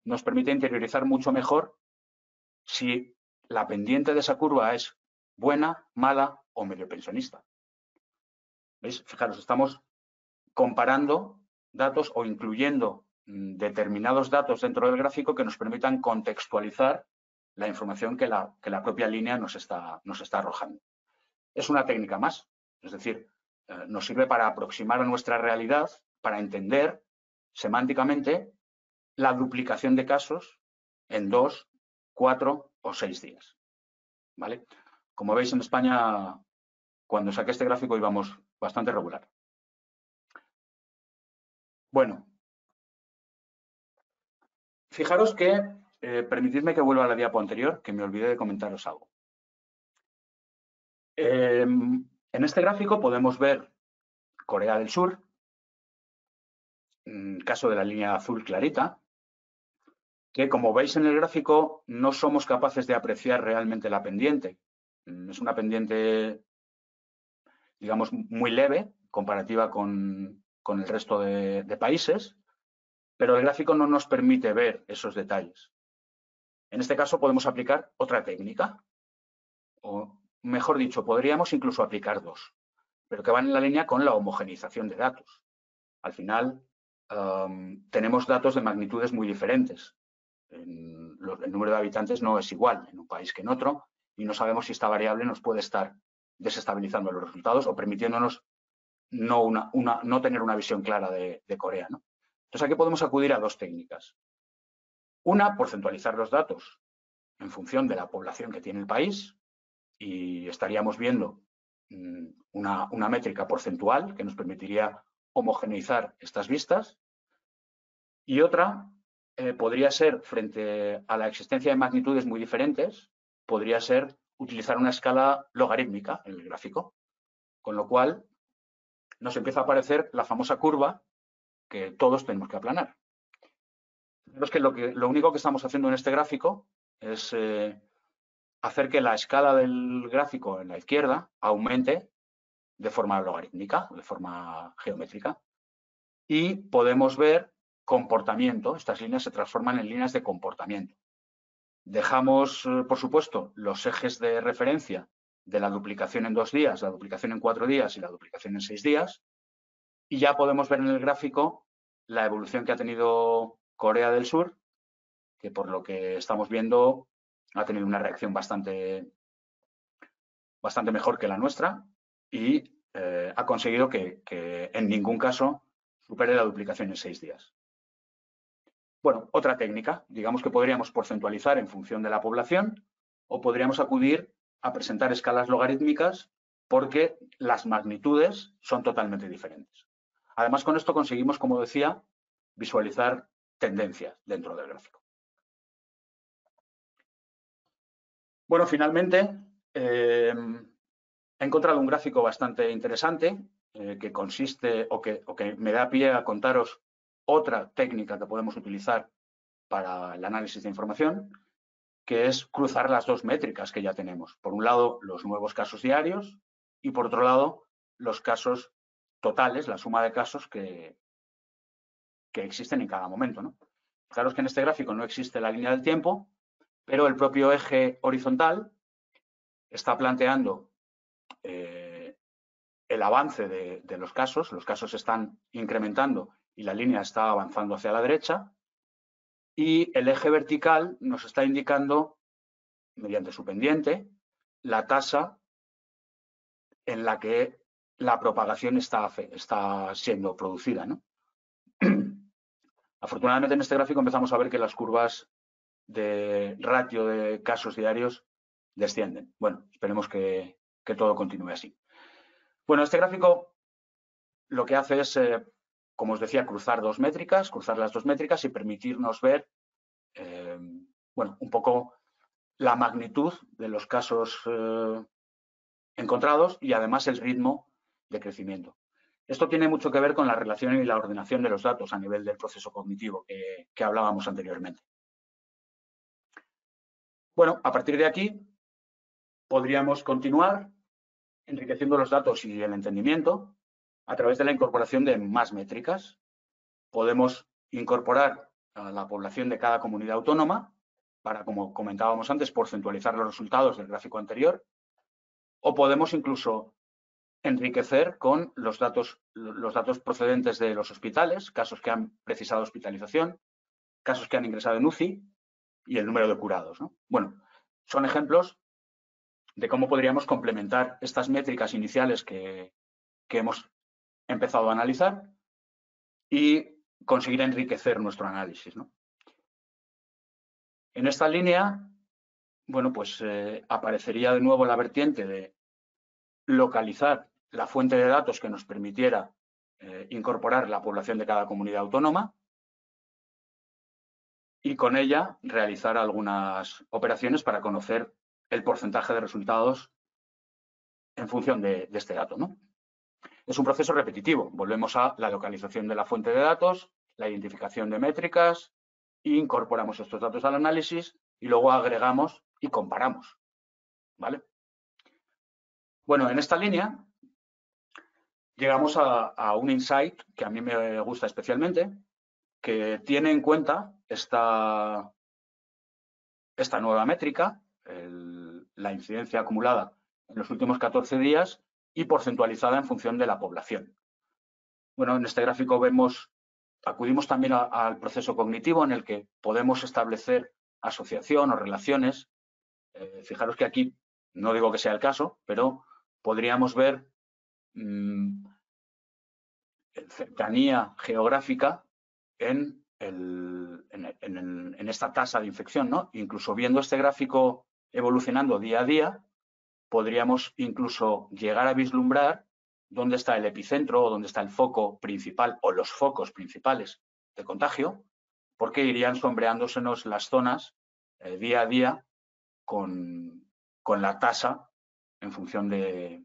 nos permite interiorizar mucho mejor si la pendiente de esa curva es buena, mala o medio pensionista. ¿Veis? Fijaros, estamos comparando datos o incluyendo determinados datos dentro del gráfico que nos permitan contextualizar la información que la propia línea nos está arrojando. Es una técnica más, es decir, nos sirve para aproximar a nuestra realidad, para entender semánticamente la duplicación de casos en 2, 4 o 6 días. ¿Vale? Como veis, en España, cuando saqué este gráfico íbamos bastante regular. Bueno, fijaros que, permitidme que vuelva a la diapo anterior, que me olvidé de comentaros algo. En este gráfico podemos ver Corea del Sur, caso de la línea azul clarita, que como veis en el gráfico no somos capaces de apreciar realmente la pendiente. Es una pendiente, digamos, muy leve comparativa con el resto de países, pero el gráfico no nos permite ver esos detalles. En este caso podemos aplicar otra técnica, o mejor dicho, podríamos incluso aplicar dos, pero que van en la línea con la homogeneización de datos. Al final, tenemos datos de magnitudes muy diferentes. El número de habitantes no es igual en un país que en otro y no sabemos si esta variable nos puede estar desestabilizando los resultados o permitiéndonos no tener una visión clara de Corea, ¿no? Entonces, aquí podemos acudir a dos técnicas. Una, porcentualizar los datos en función de la población que tiene el país y estaríamos viendo una métrica porcentual que nos permitiría homogeneizar estas vistas. Y otra podría ser, frente a la existencia de magnitudes muy diferentes, podría ser utilizar una escala logarítmica en el gráfico, con lo cual nos empieza a aparecer la famosa curva que todos tenemos que aplanar. Es que lo único que estamos haciendo en este gráfico es hacer que la escala del gráfico en la izquierda aumente de forma logarítmica, de forma geométrica, y podemos ver comportamiento. Estas líneas se transforman en líneas de comportamiento. Dejamos, por supuesto, los ejes de referencia de la duplicación en 2 días, la duplicación en 4 días y la duplicación en 6 días, y ya podemos ver en el gráfico la evolución que ha tenido Corea del Sur, que por lo que estamos viendo ha tenido una reacción bastante mejor que la nuestra y ha conseguido que en ningún caso supere la duplicación en 6 días. Bueno, otra técnica, digamos que podríamos porcentualizar en función de la población o podríamos acudir a presentar escalas logarítmicas porque las magnitudes son totalmente diferentes. Además, con esto conseguimos, como decía, visualizar tendencias dentro del gráfico. Bueno, finalmente, he encontrado un gráfico bastante interesante que consiste o que me da pie a contaros otra técnica que podemos utilizar para el análisis de información, que es cruzar las dos métricas que ya tenemos. Por un lado, los nuevos casos diarios y por otro lado, los casos totales, la suma de casos que existen en cada momento, ¿no? Fijaros que en este gráfico no existe la línea del tiempo, pero el propio eje horizontal está planteando el avance de los casos se están incrementando y la línea está avanzando hacia la derecha, y el eje vertical nos está indicando, mediante su pendiente, la tasa en la que la propagación está siendo producida, ¿no? Afortunadamente, en este gráfico empezamos a ver que las curvas de ratio de casos diarios descienden. Bueno, esperemos que todo continúe así. Bueno, este gráfico lo que hace es, como os decía, cruzar las dos métricas y permitirnos ver, bueno, un poco la magnitud de los casos encontrados y además el ritmo de crecimiento. Esto tiene mucho que ver con la relación y la ordenación de los datos a nivel del proceso cognitivo que hablábamos anteriormente. Bueno, a partir de aquí podríamos continuar enriqueciendo los datos y el entendimiento a través de la incorporación de más métricas. Podemos incorporar a la población de cada comunidad autónoma para, como comentábamos antes, porcentualizar los resultados del gráfico anterior, o podemos incluso enriquecer con los datos procedentes de los hospitales, casos que han precisado hospitalización, casos que han ingresado en UCI y el número de curados, ¿no? Bueno, son ejemplos de cómo podríamos complementar estas métricas iniciales que hemos empezado a analizar y conseguir enriquecer nuestro análisis, ¿no? En esta línea, bueno, pues aparecería de nuevo la vertiente de localizar la fuente de datos que nos permitiera incorporar la población de cada comunidad autónoma y con ella realizar algunas operaciones para conocer el porcentaje de resultados en función de este dato, ¿no? Es un proceso repetitivo. Volvemos a la localización de la fuente de datos, la identificación de métricas, e incorporamos estos datos al análisis y luego agregamos y comparamos, ¿vale? Bueno, en esta línea llegamos a un insight que a mí me gusta especialmente, que tiene en cuenta esta nueva métrica, la incidencia acumulada en los últimos 14 días y porcentualizada en función de la población. Bueno, en este gráfico acudimos también al proceso cognitivo en el que podemos establecer asociación o relaciones. Fijaros que aquí, no digo que sea el caso, pero podríamos ver cercanía geográfica en esta tasa de infección, ¿no? Incluso viendo este gráfico evolucionando día a día, podríamos incluso llegar a vislumbrar dónde está el epicentro o dónde está el foco principal o los focos principales de contagio, porque irían sombreándosenos las zonas día a día con la tasa en función de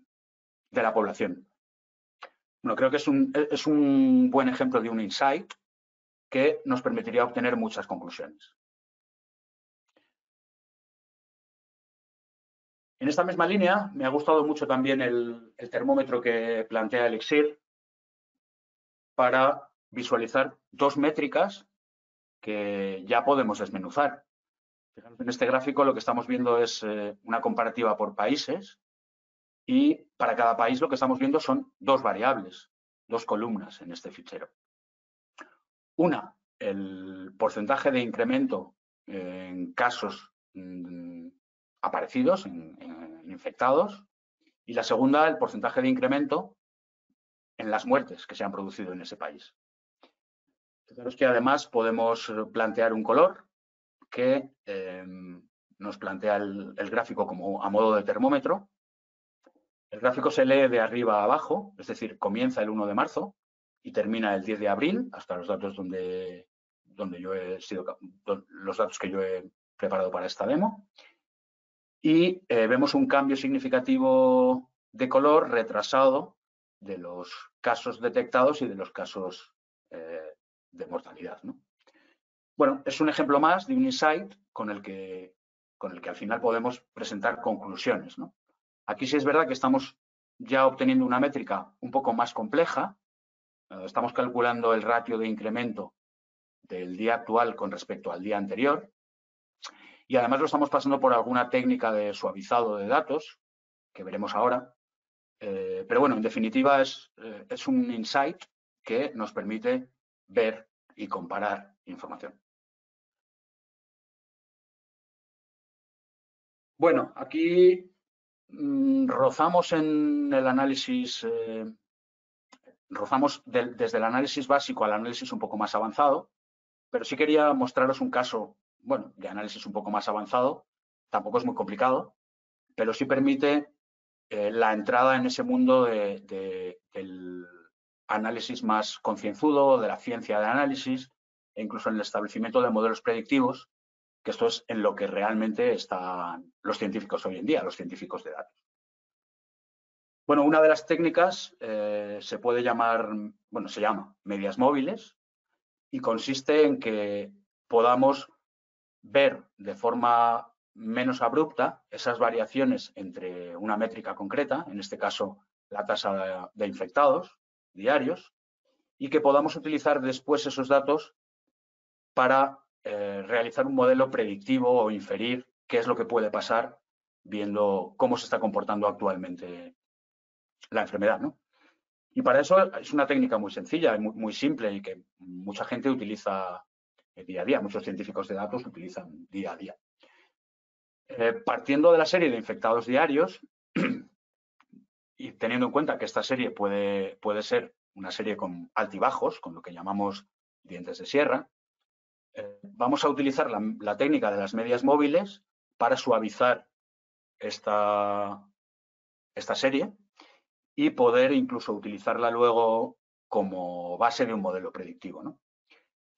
la población. Bueno, creo que es un buen ejemplo de un insight que nos permitiría obtener muchas conclusiones. En esta misma línea me ha gustado mucho también el termómetro que plantea Elixir para visualizar dos métricas que ya podemos desmenuzar. En este gráfico lo que estamos viendo es una comparativa por países y para cada país lo que estamos viendo son dos variables, dos columnas en este fichero. Una, el porcentaje de incremento en casos aparecidos, en infectados, y la segunda, el porcentaje de incremento en las muertes que se han producido en ese país. Fijaros que además podemos plantear un color que nos plantea el gráfico como a modo de termómetro. El gráfico se lee de arriba a abajo, es decir, comienza el 1 de marzo y termina el 10 de abril, hasta los datos los datos que yo he preparado para esta demo. Y vemos un cambio significativo de color retrasado de los casos detectados y de los casos de mortalidad, ¿no? Bueno, es un ejemplo más de un insight con el que al final podemos presentar conclusiones, ¿no? Aquí sí es verdad que estamos ya obteniendo una métrica un poco más compleja. Estamos calculando el ratio de incremento del día actual con respecto al día anterior. Y además lo estamos pasando por alguna técnica de suavizado de datos, que veremos ahora. Pero bueno, en definitiva es un insight que nos permite ver y comparar información. Bueno, aquí rozamos en el análisis, desde el análisis básico al análisis un poco más avanzado, pero sí quería mostraros un caso, bueno, de análisis un poco más avanzado. Tampoco es muy complicado, pero sí permite la entrada en ese mundo del análisis más concienzudo, de la ciencia de análisis, e incluso en el establecimiento de modelos predictivos, que esto es en lo que realmente están los científicos hoy en día, los científicos de datos. Bueno, una de las técnicas se llama medias móviles y consiste en que podamos ver de forma menos abrupta esas variaciones entre una métrica concreta, en este caso la tasa de infectados diarios, y que podamos utilizar después esos datos para realizar un modelo predictivo o inferir qué es lo que puede pasar viendo cómo se está comportando actualmente la enfermedad, ¿no? Y para eso es una técnica muy sencilla, muy, muy simple y que mucha gente utiliza día a día, muchos científicos de datos utilizan día a día. Partiendo de la serie de infectados diarios y teniendo en cuenta que esta serie puede ser una serie con altibajos, con lo que llamamos dientes de sierra, vamos a utilizar la técnica de las medias móviles para suavizar esta serie y poder incluso utilizarla luego como base de un modelo predictivo, ¿no?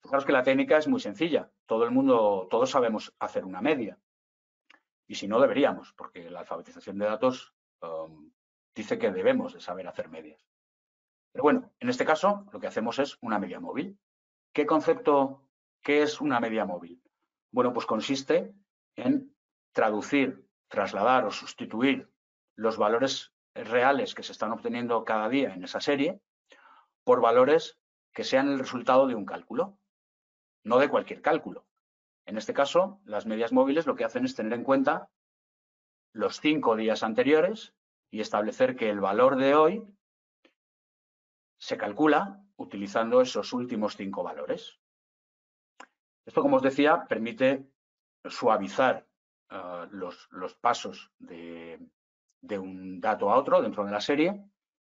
Fijaros que la técnica es muy sencilla. Todos sabemos hacer una media. Y si no, deberíamos, porque la alfabetización de datos dice que debemos de saber hacer medias. Pero bueno, en este caso lo que hacemos es una media móvil. ¿Qué es una media móvil? Bueno, pues consiste en traducir, trasladar o sustituir los valores reales que se están obteniendo cada día en esa serie por valores que sean el resultado de un cálculo, no de cualquier cálculo. En este caso, las medias móviles lo que hacen es tener en cuenta los 5 días anteriores y establecer que el valor de hoy se calcula utilizando esos últimos 5 valores. Esto, como os decía, permite suavizar los pasos de un dato a otro dentro de la serie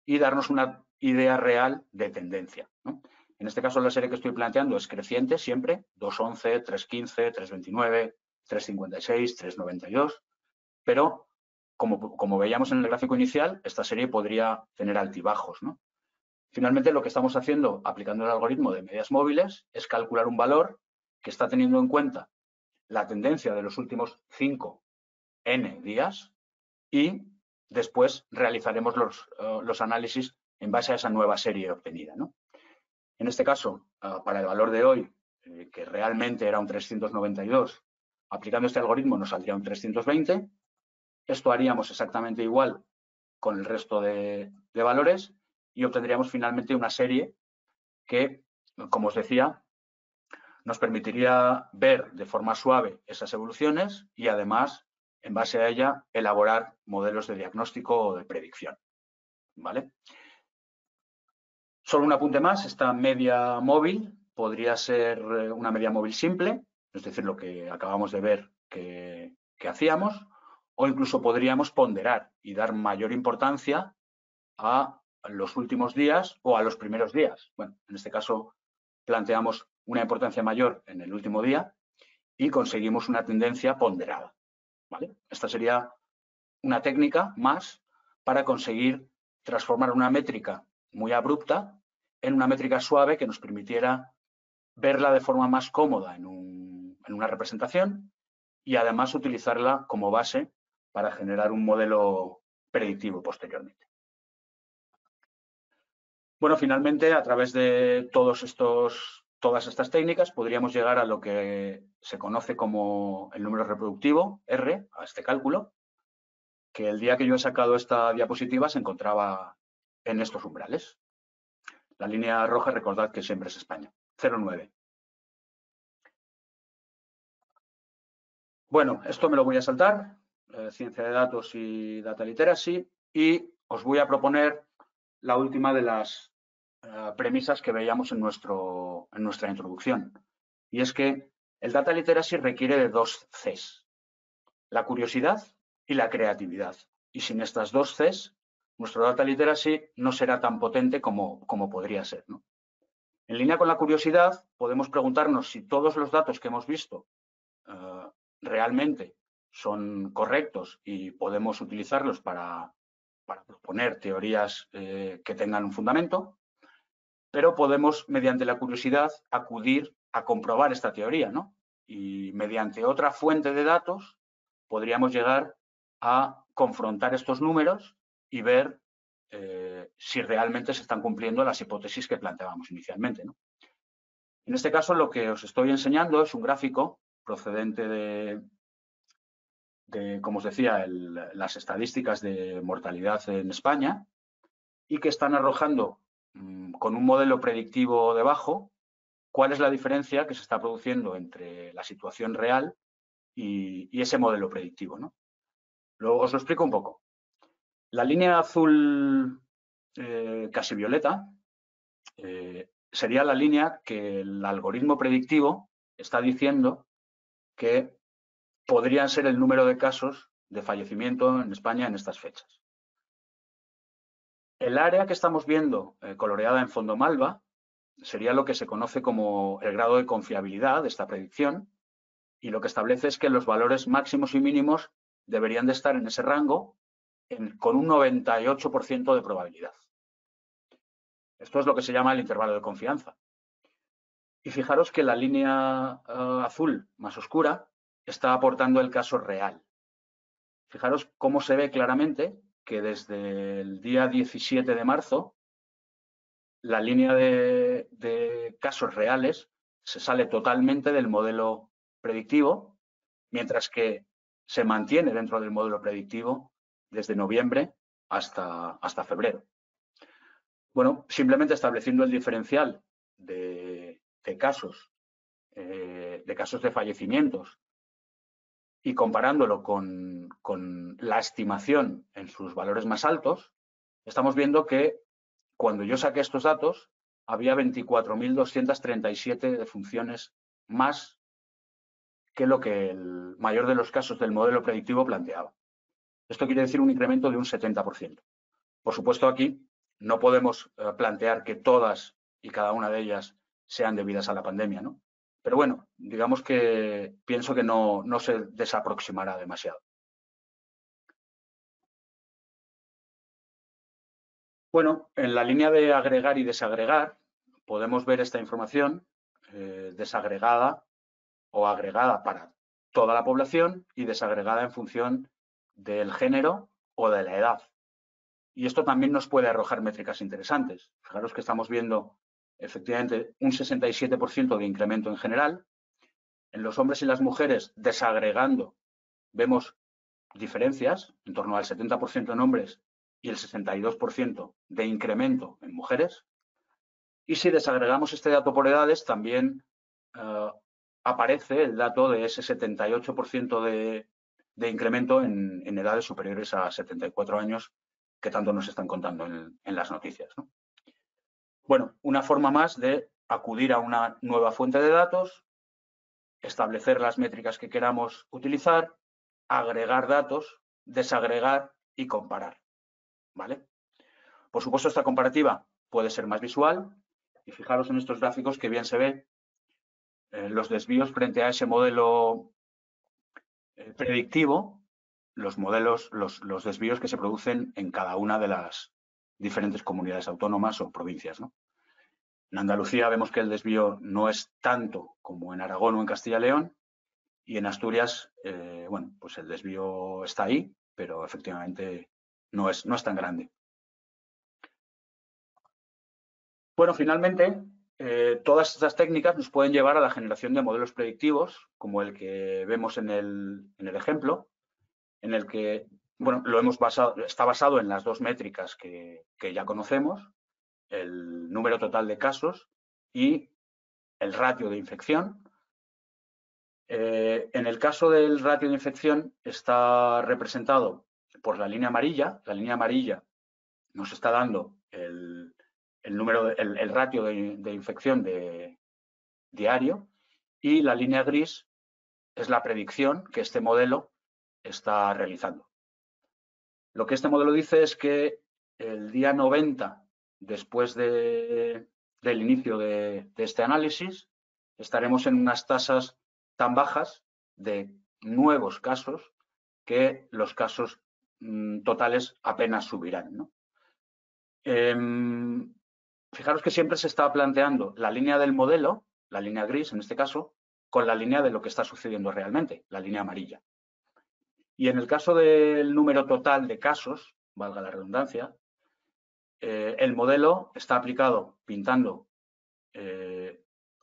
y darnos una idea real de tendencia, ¿no? En este caso, la serie que estoy planteando es creciente siempre, 2.11, 3.15, 3.29, 3.56, 3.92, pero como veíamos en el gráfico inicial, esta serie podría tener altibajos, ¿no? Finalmente, lo que estamos haciendo, aplicando el algoritmo de medias móviles, es calcular un valor que está teniendo en cuenta la tendencia de los últimos 5n días y después realizaremos los análisis en base a esa nueva serie obtenida, ¿no? En este caso, para el valor de hoy, que realmente era un 392, aplicando este algoritmo nos saldría un 320. Esto haríamos exactamente igual con el resto de valores y obtendríamos finalmente una serie que, como os decía, nos permitiría ver de forma suave esas evoluciones y además, en base a ella, elaborar modelos de diagnóstico o de predicción, ¿vale? Solo un apunte más, esta media móvil podría ser una media móvil simple, es decir, lo que acabamos de ver que hacíamos, o incluso podríamos ponderar y dar mayor importancia a los últimos días o a los primeros días. Bueno, en este caso planteamos una importancia mayor en el último día y conseguimos una tendencia ponderada, ¿vale? Esta sería una técnica más para conseguir transformar una métrica muy abrupta en una métrica suave que nos permitiera verla de forma más cómoda en una representación y además utilizarla como base para generar un modelo predictivo posteriormente. Bueno, finalmente, a través de todas estas técnicas, podríamos llegar a lo que se conoce como el número reproductivo, R, a este cálculo, que el día que yo he sacado esta diapositiva se encontraba en estos umbrales. La línea roja, recordad que siempre es España, 0,9. Bueno, esto me lo voy a saltar, ciencia de datos y data literacy, y os voy a proponer la última de las premisas que veíamos en nuestra introducción. Y es que el data literacy requiere de 2 Cs, la curiosidad y la creatividad. Y sin estas 2 Cs, nuestro data literacy no será tan potente como podría ser, ¿no? En línea con la curiosidad, podemos preguntarnos si todos los datos que hemos visto realmente son correctos y podemos utilizarlos para proponer teorías que tengan un fundamento, pero podemos, mediante la curiosidad, acudir a comprobar esta teoría, ¿no? Y mediante otra fuente de datos podríamos llegar a confrontar estos números y ver si realmente se están cumpliendo las hipótesis que planteábamos inicialmente, ¿no? En este caso, lo que os estoy enseñando es un gráfico procedente de como os decía, las estadísticas de mortalidad en España y que están arrojando con un modelo predictivo debajo cuál es la diferencia que se está produciendo entre la situación real y ese modelo predictivo, ¿no? Luego os lo explico un poco. La línea azul casi violeta sería la línea que el algoritmo predictivo está diciendo que podrían ser el número de casos de fallecimiento en España en estas fechas. El área que estamos viendo coloreada en fondo malva sería lo que se conoce como el grado de confiabilidad de esta predicción, y lo que establece es que los valores máximos y mínimos deberían de estar en ese rango con un 98% de probabilidad. Esto es lo que se llama el intervalo de confianza. Y fijaros que la línea azul más oscura está aportando el caso real. Fijaros cómo se ve claramente que desde el día 17 de marzo la línea de casos reales se sale totalmente del modelo predictivo, mientras que se mantiene dentro del modelo predictivo desde noviembre hasta febrero. Bueno, simplemente estableciendo el diferencial de casos de fallecimientos y comparándolo con la estimación en sus valores más altos, estamos viendo que cuando yo saqué estos datos había 24.237 defunciones más que lo que el mayor de los casos del modelo predictivo planteaba. Esto quiere decir un incremento de un 70%. Por supuesto, aquí no podemos plantear que todas y cada una de ellas sean debidas a la pandemia, ¿no? Pero bueno, digamos que pienso que no se desaproximará demasiado. Bueno, en la línea de agregar y desagregar podemos ver esta información desagregada o agregada para toda la población y desagregada en función del género o de la edad. Y esto también nos puede arrojar métricas interesantes. Fijaros que estamos viendo efectivamente un 67% de incremento en general. En los hombres y las mujeres, desagregando, vemos diferencias, en torno al 70% en hombres y el 62% de incremento en mujeres. Y si desagregamos este dato por edades, también aparece el dato de ese 78% de incremento en edades superiores a 74 años, que tanto nos están contando en las noticias, ¿no? Bueno, una forma más de acudir a una nueva fuente de datos, establecer las métricas que queramos utilizar, agregar datos, desagregar y comparar, ¿vale? Por supuesto, esta comparativa puede ser más visual y fijaros en estos gráficos que bien se ve los desvíos frente a ese modelo predictivo, los desvíos que se producen en cada una de las diferentes comunidades autónomas o provincias, ¿no? En Andalucía vemos que el desvío no es tanto como en Aragón o en Castilla y León, y en Asturias, bueno, pues el desvío está ahí, pero efectivamente no es tan grande. Bueno, finalmente, todas estas técnicas nos pueden llevar a la generación de modelos predictivos, como el que vemos en el ejemplo, en el que, bueno, está basado en las dos métricas que ya conocemos, el número total de casos y el ratio de infección. En el caso del ratio de infección está representado por la línea amarilla. La línea amarilla nos está dando el ratio de infección diario, y la línea gris es la predicción que este modelo está realizando. Lo que este modelo dice es que el día 90 después del inicio de este análisis estaremos en unas tasas tan bajas de nuevos casos que los casos totales apenas subirán, ¿no? Fijaros que siempre se está planteando la línea del modelo, la línea gris en este caso, con la línea de lo que está sucediendo realmente, la línea amarilla. Y en el caso del número total de casos, valga la redundancia, el modelo está aplicado pintando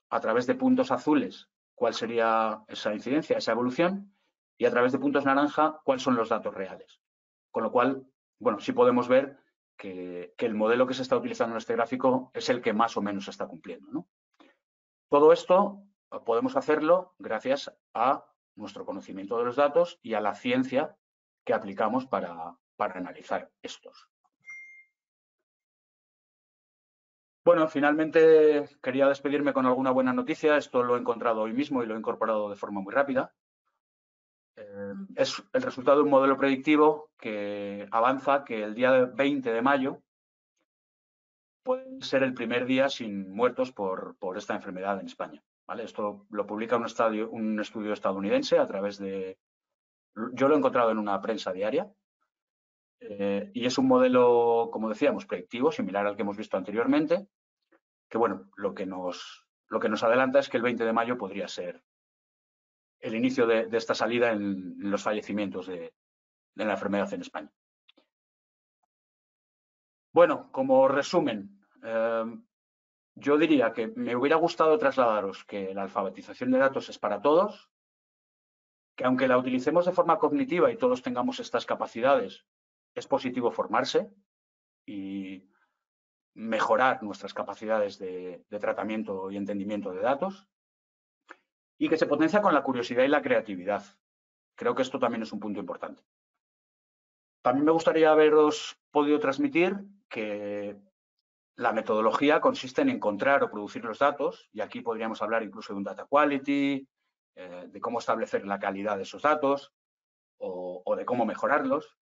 a través de puntos azules cuál sería esa incidencia, esa evolución, y a través de puntos naranja cuáles son los datos reales. Con lo cual, bueno, sí podemos ver que el modelo que se está utilizando en este gráfico es el que más o menos se está cumpliendo, ¿no? Todo esto podemos hacerlo gracias a nuestro conocimiento de los datos y a la ciencia que aplicamos para analizar estos. Bueno, finalmente quería despedirme con alguna buena noticia. Esto lo he encontrado hoy mismo y lo he incorporado de forma muy rápida. Es el resultado de un modelo predictivo que avanza que el día 20 de mayo puede ser el primer día sin muertos por esta enfermedad en España. ¿Vale? Esto lo publica un estudio estadounidense a través de... Yo lo he encontrado en una prensa diaria y es un modelo, como decíamos, predictivo, similar al que hemos visto anteriormente, que bueno, lo que nos adelanta es que el 20 de mayo podría ser el inicio de esta salida en los fallecimientos de la enfermedad en España. Bueno, como resumen, yo diría que me hubiera gustado trasladaros que la alfabetización de datos es para todos, que aunque la utilicemos de forma cognitiva y todos tengamos estas capacidades, es positivo formarse y mejorar nuestras capacidades de tratamiento y entendimiento de datos, y que se potencia con la curiosidad y la creatividad. Creo que esto también es un punto importante. También me gustaría haberos podido transmitir que la metodología consiste en encontrar o producir los datos, y aquí podríamos hablar incluso de un data quality, de cómo establecer la calidad de esos datos o de cómo mejorarlos,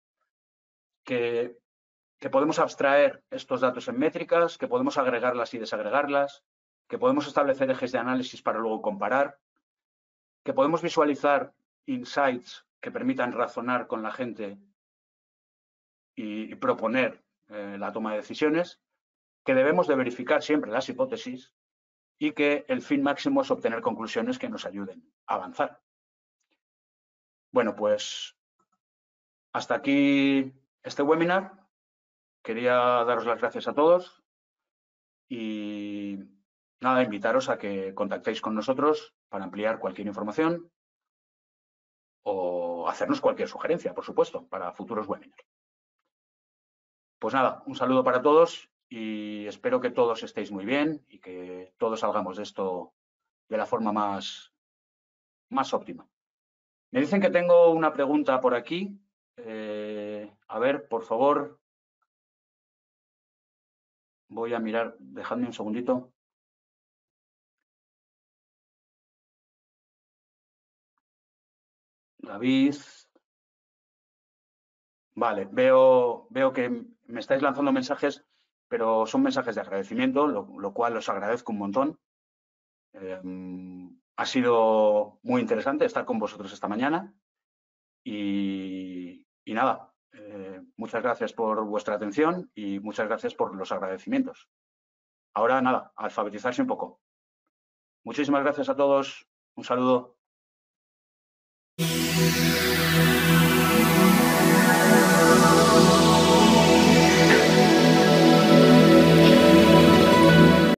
que podemos abstraer estos datos en métricas, que podemos agregarlas y desagregarlas, que podemos establecer ejes de análisis para luego comparar, que podemos visualizar insights que permitan razonar con la gente y proponer la toma de decisiones, que debemos de verificar siempre las hipótesis y que el fin máximo es obtener conclusiones que nos ayuden a avanzar. Bueno, pues hasta aquí este webinar. Quería daros las gracias a todos y nada, invitaros a que contactéis con nosotros para ampliar cualquier información o hacernos cualquier sugerencia, por supuesto, para futuros webinars. Pues nada, un saludo para todos y espero que todos estéis muy bien y que todos salgamos de esto de la forma más óptima. Me dicen que tengo una pregunta por aquí. A ver, por favor. Voy a mirar, dejadme un segundito. David. Vale, veo que me estáis lanzando mensajes, pero son mensajes de agradecimiento, lo cual os agradezco un montón. Ha sido muy interesante estar con vosotros esta mañana y nada, muchas gracias por vuestra atención y muchas gracias por los agradecimientos. Ahora nada, a alfabetizarse un poco. Muchísimas gracias a todos. Un saludo.